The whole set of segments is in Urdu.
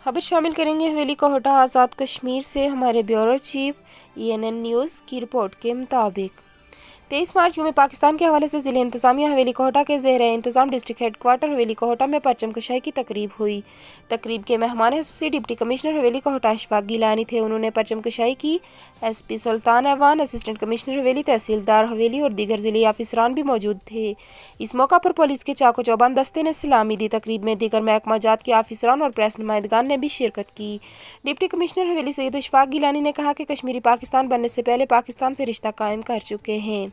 خبر شامل کریں گے حویلی کوہٹا آزاد کشمیر سے۔ ہمارے بیورو چیف ENN نیوز کی رپورٹ کے مطابق 23 مارچ یوم پاکستان کے حوالے سے ضلع انتظامیہ حویلی کوہٹا کے زیر انتظام ڈسٹرکٹ ہیڈ کوارٹر حویلی کوہٹا میں پرچم کشائی کی تقریب ہوئی۔ تقریب کے مہمان خصوصی ڈپٹی کمشنر حویلی کوہٹا اشفاق گیلانی تھے۔ انہوں نے پرچم کشائی کی۔ SP سلطان ایوان، اسسٹنٹ کمشنر حویلی، تحصیلدار حویلی اور دیگر ضلعی افسران بھی موجود تھے۔ اس موقع پر پولیس کے چاق و چوبند دستے نے سلامی دی۔ تقریب میں دیگر محکمہ جات کے افسران اور پریس نمائندگان نے بھی شرکت کی۔ ڈپٹی کمشنر حویلی سید اشفاق گیلانی نے کہا کہ کشمیری پاکستان بننے سے پہلے پاکستان سے رشتہ قائم کر چکے ہیں۔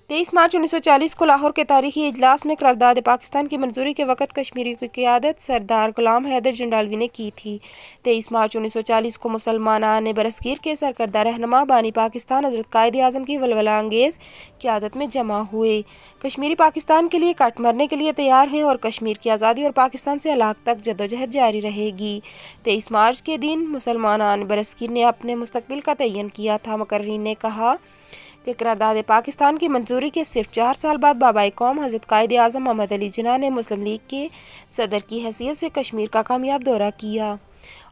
23 مارچ 1940 کو لاہور کے تاریخی اجلاس میں قرارداد پاکستان کی منظوری کے وقت کشمیریوں کی قیادت سردار غلام حیدر جنڈالوی نے کی تھی۔ 23 مارچ 1940 کو مسلمانان برصغیر کے سرکردہ رہنما بانی پاکستان حضرت قائد اعظم کی ولولہ انگیز قیادت میں جمع ہوئے۔ کشمیری پاکستان کے لیے کٹ مرنے کے لیے تیار ہیں اور کشمیر کی آزادی اور پاکستان سے الگ تک جدوجہد جاری رہے گی۔ 23 مارچ کے دن مسلمانان برصغیر نے اپنے مستقبل کا تعین کیا تھا۔ مقررین نے کہا کہ قرارداد پاکستان کی منظوری کے صرف 4 سال بعد بابائے قوم حضرت قائد اعظم محمد علی جناح نے مسلم لیگ کے صدر کی حیثیت سے کشمیر کا کامیاب دورہ کیا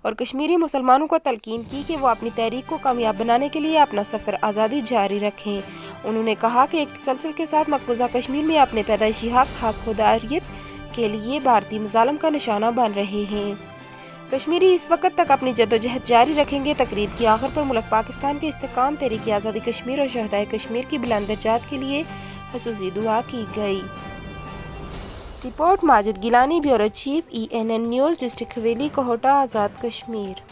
اور کشمیری مسلمانوں کو تلقین کی کہ وہ اپنی تحریک کو کامیاب بنانے کے لیے اپنا سفر آزادی جاری رکھیں۔ انہوں نے کہا کہ ایک تسلسل کے ساتھ مقبوضہ کشمیر میں اپنے پیدائشی حق خودارادیت کے لیے بھارتی مظالم کا نشانہ بن رہے ہیں۔ کشمیری اس وقت تک اپنی جدوجہد جاری رکھیں گے۔ تقریب کی آخر پر ملک پاکستان کے استحکام، تحریک آزادی کشمیر اور شہدائے کشمیر کی بلند درجات کے لیے خصوصی دعا کی گئی۔ Report Majid Gilani, bureau chief ENN news, district Haveli Kahuta Azad Kashmir.